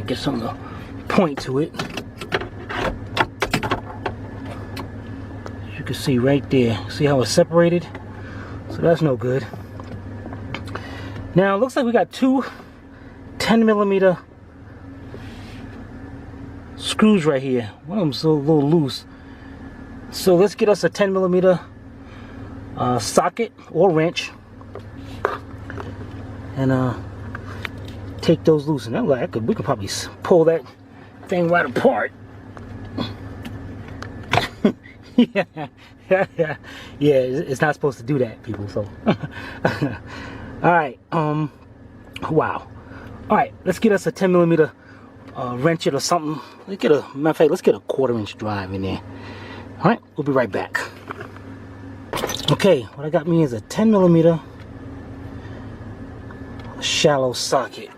get something to point to it. You can see right there. See how it's separated? So that's no good. Now it looks like we got two 10mm screws right here. One of them's still a little loose. So let's get us a 10mm socket or wrench and take those loose. And we could probably pull that thing right apart. yeah, it's not supposed to do that, people. So, all right, wow. All right, let's get us a 10mm wrench it or something. Let's get matter of fact, let's get a 1/4" drive in there. All right, we'll be right back. Okay, what I got me is a 10mm shallow socket.